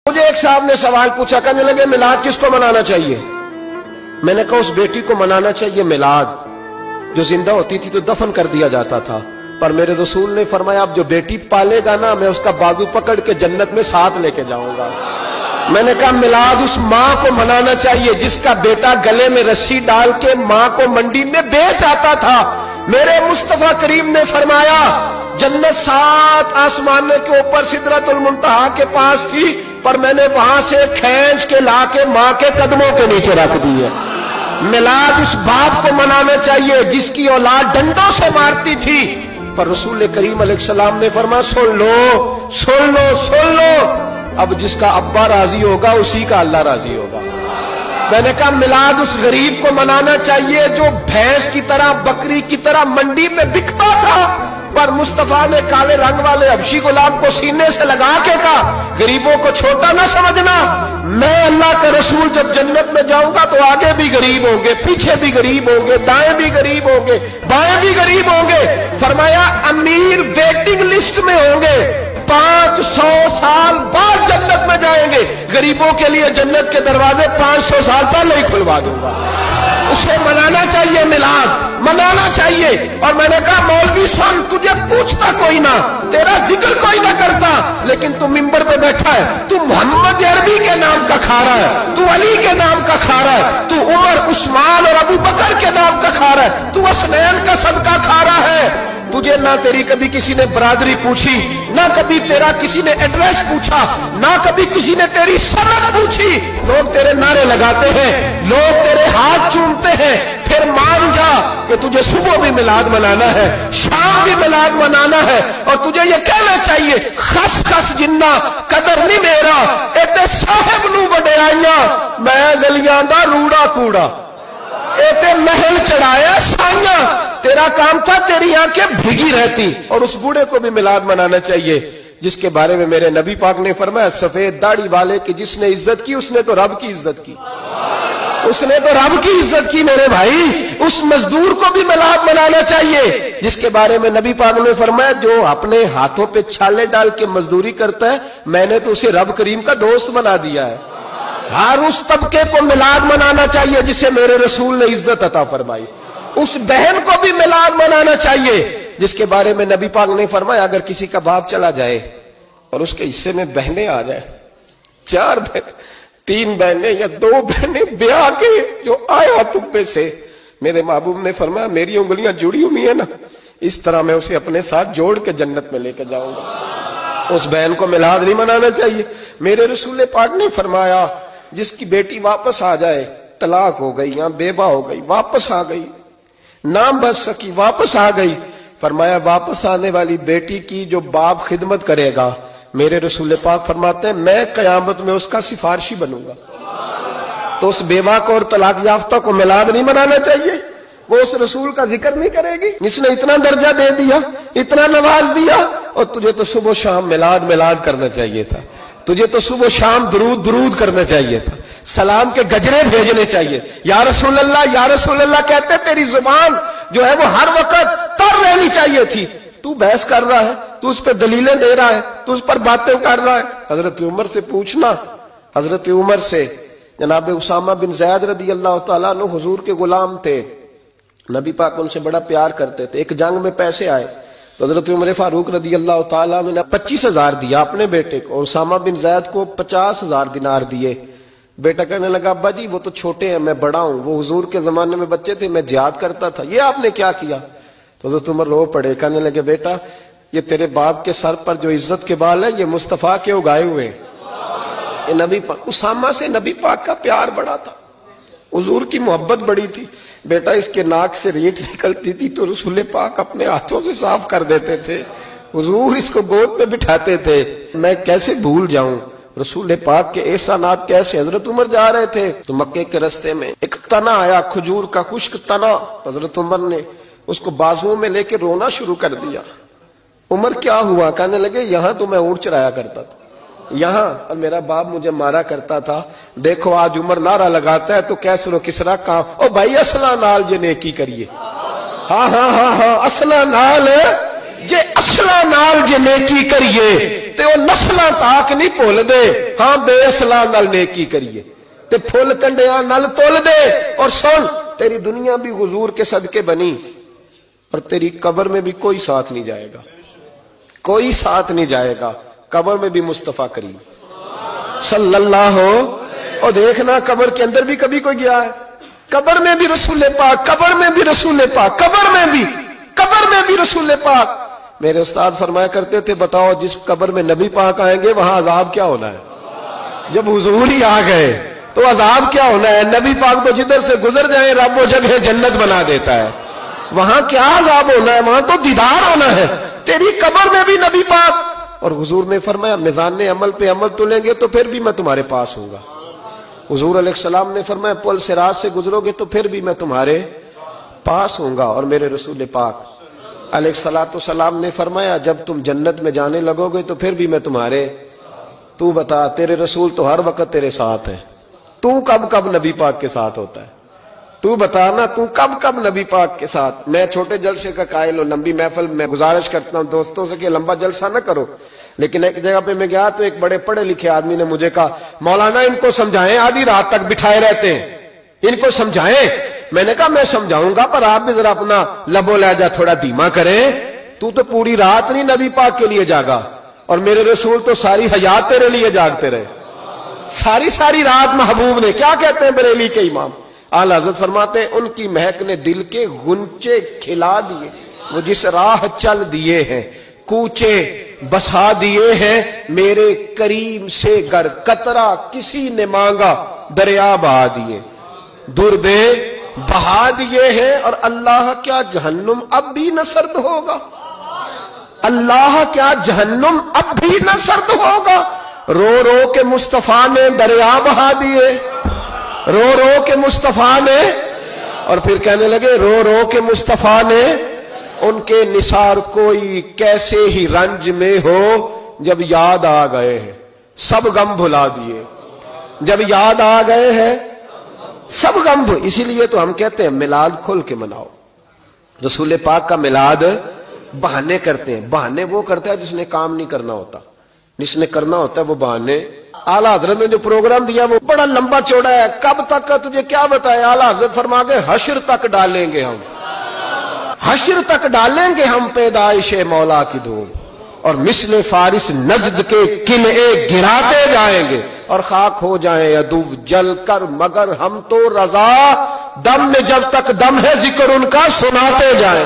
مجھے ایک صاحب نے سوال پوچھا، کہنے لگے میلاد کس کو منانا چاہیے؟ میں نے کہا اس بیٹی کو منانا چاہیے میلاد جو زندہ ہوتی تھی تو دفن کر دیا جاتا تھا، پر میرے رسول نے فرمایا اب جو بیٹی پالے گا نا میں اس کا بازو پکڑ کے جنت میں ساتھ لے کے جاؤں گا۔ میں نے کہا میلاد اس ماں کو منانا چاہیے جس کا بیٹا گلے میں رسی ڈال کے ماں کو منڈی میں بیچ آتا تھا۔ میرے مصطفیٰ کریم نے فرمایا جنت 7 آسمانوں کے اوپر سدرۃ المنتہا کے پاس تھی، پر میں نے وہاں سے کھینچ کے لا کے ماں کے قدموں کے نیچے رکھ دی ہے۔ میلاد اس باپ کو منانا چاہیے جس کی اولاد ڈنڈوں سے مارتی تھی، پر رسول کریم علیہ السلام نے فرمایا سن لو سن لو سن لو، اب جس کا ابا راضی ہوگا اسی کا اللہ راضی ہوگا۔ میں نے کہا میلاد اس غریب کو منانا چاہیے جو بھینس کی طرح بکری کی طرح منڈی میں بکتا تھا، پر مصطفیٰ نے کالے رنگ والے حبشی غلام کو سینے سے لگا کے کہا غریبوں کو چھوٹا نہ سمجھنا، میں اللہ کا رسول جب جنت میں جاؤں گا تو آگے بھی غریب ہوں گے، پیچھے بھی غریب ہوں گے، دائیں بھی غریب ہوں گے، بائیں بھی غریب ہوں گے۔ فرمایا امیر ویٹنگ لسٹ میں ہوں گے، 500 سال بعد جنت میں جائیں گے، غریبوں کے لیے جنت کے دروازے 500 سال پہلے ہی کھلوا دوں گا۔ اسے منانا چاہیے، میلاد منانا چاہیے۔ اور میں نے کہا مولوی سن تجھے پوچھتا کوئی نہ، تیرا ذکر کوئی نہ کرتا، لیکن تو ممبر پہ بیٹھا ہے، تو محمد عربی کے نام کا کھا رہا ہے، تو علی کے نام کا کھا رہا ہے، تو عمر عثمان اور ابو بکر کے نام کا کھا رہا ہے، تو حسنین کا صدقہ کھا رہا ہے۔ تجھے نہ تیری کبھی کسی نے برادری پوچھی، نہ کبھی تیرا کسی نے ایڈریس پوچھا، نہ کبھی کسی نے تیری سند پوچھی، لوگ تیرے نعرے لگاتے ہیں، لوگ تیرے ہاتھ چومتے ہیں۔ پھر مان جا کہ تجھے صبح بھی میلاد منانا ہے، شام بھی میلاد منانا ہے، اور تجھے یہ کہنا چاہیے خس خس جنہ قدر نہیں میرا ایتے صاحب نو وڈیائیاں، میں گلیاں دا روڑا کوڑا ایتے محل چڑھایا سائیاں، تیرا کام تھا تیری آنکھیں بھیگی رہتی۔ اور اس بوڑھے کو بھی میلاد منانا چاہیے جس کے بارے میں میرے نبی پاک نے فرمایا سفید داڑھی والے کی جس نے عزت کی اس نے تو رب کی عزت کی، اس نے تو رب کی عزت کی میرے بھائی۔ اس مزدور کو بھی میلاد منانا چاہیے جس کے بارے میں نبی پاک نے فرمایا جو اپنے ہاتھوں پہ چھالے ڈال کے مزدوری کرتا ہے میں نے تو اسے رب کریم کا دوست بنا دیا ہے۔ ہر اس طبقے کو میلاد منانا چاہیے جسے میرے رسول نے عزت عطا فرمائی۔ اس بہن کو بھی میلاد منانا چاہیے جس کے بارے میں نبی پاک نے فرمایا اگر کسی کا باپ چلا جائے اور اس کے حصے میں بہنیں آ جائیں، 4 بہن 3 بہنیں یا 2 بہنیں بیاہ کے جو آیا تم پہ سے، میرے محبوب نے فرمایا میری انگلیاں جڑی ہوئی ہیں نا اس طرح میں اسے اپنے ساتھ جوڑ کے جنت میں لے کے جاؤں گا۔ اس بہن کو میلاد نہیں منانا چاہیے۔ میرے رسول پاک نے فرمایا جس کی بیٹی واپس آ جائے، طلاق ہو گئی یا بیوہ ہو گئی، واپس آ گئی، نہ بچ سکی واپس آ گئی، فرمایا واپس آنے والی بیٹی کی جو باپ خدمت کرے گا میرے رسول پاک فرماتے ہیں میں قیامت میں اس کا سفارشی بنوں گا۔ تو اس بیوہ کو اور طلاق یافتہ کو میلاد نہیں منانا چاہیے، وہ اس رسول کا ذکر نہیں کرے گی جس نے اتنا درجہ دے دیا، اتنا نواز دیا، اور تجھے تو صبح و شام میلاد میلاد کرنا چاہیے تھا، تجھے تو صبح و شام درود درود کرنا چاہیے تھا، سلام کے گجرے بھیجنے چاہیے، یا رسول اللہ کہتے تیری زبان جو ہے وہ ہر وقت تر رہنی چاہیے تھی، تو بحث کر رہا ہے، تو اس پہ دلیلیں دے رہا ہے، تو اس پر باتیں کر رہا ہے۔ حضرت عمر سے پوچھنا، حضرت عمر سے جناب اسامہ بن زید رضی اللہ تعالیٰ عنہ حضور کے غلام تھے، نبی پاک ان سے بڑا پیار کرتے تھے۔ ایک جنگ میں پیسے آئے تو حضرت عمر فاروق رضی اللہ تعالیٰ عنہ نے 25,000 دیا اپنے بیٹے کو، اور اسامہ بن زید کو 50,000 دینار دیے۔ بیٹا کہنے لگا ابا جی وہ تو چھوٹے ہیں میں بڑا ہوں، وہ حضور کے زمانے میں بچے تھے میں جہاد کرتا تھا، یہ آپ نے کیا کیا؟ تو حضرت عمر رو پڑے، کہنے لگے بیٹا یہ تیرے باپ کے سر پر جو عزت کے بال ہیں یہ مصطفیٰ کے اگائے ہوئے ہیں۔ یہ نبی پاک اسامہ سے نبی پاک کا پیار بڑا تھا، حضور کی محبت بڑی تھی۔ بیٹا اس کے ناک سے ریٹ نکلتی تھی تو رسول پاک اپنے ہاتھوں سے صاف کر دیتے تھے، حضور اس کو گود میں بٹھاتے تھے۔ میں کیسے بھول جاؤں رسول پاک کے احسانات کیسے۔ حضرت عمر جا رہے تھے تو مکے کے رستے میں ایک تنا آیا، کھجور کا خشک تنا، حضرت عمر نے اس کو بازوؤں میں لے کے رونا شروع کر دیا۔ عمر کیا ہوا؟ کہنے لگے یہاں تو میں اونٹ چرایا کرتا تھا، یہاں اور میرا باپ مجھے مارا کرتا تھا، دیکھو آج عمر نعرہ لگاتا ہے تو کیسر و کسرا کہاں، او بھائی اصلہ نال جے نیکی کریے، ہاں اصلہ نال جے اصلہ نال جے نیکی کریے تے وہ نسلاں تاک نہیں بھول دے ہاں بے اصلاں نال نیکی کریے تے پھل کنڈیاں نال تول دے. اور سن تیری دنیا بھی حضور کے صدقے بنی اور تیری قبر میں بھی کوئی ساتھ نہیں جائے گا, کوئی ساتھ نہیں جائے گا. قبر میں بھی مصطفیٰ کریم صلی اللہ ہو. اور دیکھنا قبر کے اندر بھی کبھی کوئی گیا ہے؟ قبر میں بھی رسول پاک, قبر میں بھی رسول پاک, قبر میں بھی رسول پاک. میرے استاد فرمایا کرتے تھے بتاؤ جس قبر میں نبی پاک آئیں گے وہاں عذاب کیا ہونا ہے؟ جب حضور ہی آ گئے تو عذاب کیا ہونا ہے؟ نبی پاک تو جدھر سے گزر جائیں رب وہ جگہ جنت بنا دیتا ہے. وہاں کیا عذاب ہونا ہے؟ وہاں تو دیدار ہونا ہے. تیری قبر میں بھی نبی پاک. اور حضور نے فرمایا میزان عمل پہ عمل تلیں گے تو پھر بھی میں تمہارے پاس ہوں گا. حضور علیہ السلام نے فرمایا پل صراط سے گزرو گے تو پھر بھی میں تمہارے پاس ہوں گا. اور میرے رسول پاک علیہ الصلوۃ والسلام نے فرمایا جب تم جنت میں جانے لگو گے تو پھر بھی میں تمہارے. تو بتا تیرے رسول تو ہر وقت تیرے ساتھ ہے, تو کب کب نبی پاک کے ساتھ ہوتا ہے؟ تو بتانا تو کب کب نبی پاک کے ساتھ؟ میں چھوٹے جلسے کا قائل ہوں, لمبی محفل میں گزارش کرتا ہوں دوستوں سے کہ لمبا جلسہ نہ کرو. لیکن ایک جگہ پہ میں گیا تو ایک بڑے پڑھے لکھے آدمی نے مجھے کہا مولانا ان کو سمجھائیں, آدھی رات تک بٹھائے رہتے ہیں, ان کو سمجھائیں. میں نے کہا میں سمجھاؤں گا پر آپ بھی ذرا اپنا لب و لہجہ تھوڑا دھیما کریں. تو پوری رات نہیں نبی پاک کے لیے جاگا اور میرے رسول تو ساری حیات تیرے لیے جاگتے رہے, ساری رات محبوب نے. کیا کہتے ہیں بریلی کے امام اعلی حضرت فرماتے ہیں ان کی مہک نے دل کے غنچے کھلا دیے, وہ جس راہ چل دیے ہیں کوچے بسا دیے ہیں, میرے کریم سے گر قطرہ کسی نے مانگا دریا بہا دیے, دربے بہا دیے ہیں. اور اللہ کیا جہنم اب بھی نہ سرد ہوگا؟ اللہ کیا جہنم اب بھی نہ سرد ہوگا؟ رو رو کے مصطفیٰ نے دریا بہا دیے, رو رو کے مصطفیٰ نے. اور پھر کہنے لگے رو رو کے مصطفیٰ نے ان کے نثار کوئی کیسے ہی رنج میں ہو جب یاد آ گئے ہیں سب غم بھلا دیے, جب یاد آ گئے ہیں سب غم. اسی لیے تو ہم کہتے ہیں میلاد کھل کے مناؤ. رسول پاک کا میلاد بہانے کرتے ہیں, بہانے وہ کرتا ہے جس نے کام نہیں کرنا ہوتا, جس نے کرنا ہوتا ہے وہ بہانے. اعلیٰ حضرت نے جو پروگرام دیا وہ بڑا لمبا چوڑا ہے, کب تک کا تجھے کیا بتائے. اعلیٰ حضرت فرما گئے حشر تک ڈالیں گے ہم, حشر تک ڈالیں گے ہم پیدائش مولا کی دھوم, اور مثل فارس نجد کے قلعے گراتے جائیں گے اور خاک ہو جائیں عدو جل کر, مگر ہم تو رضا دم میں جب تک دم ہے ذکر ان کا سناتے جائیں.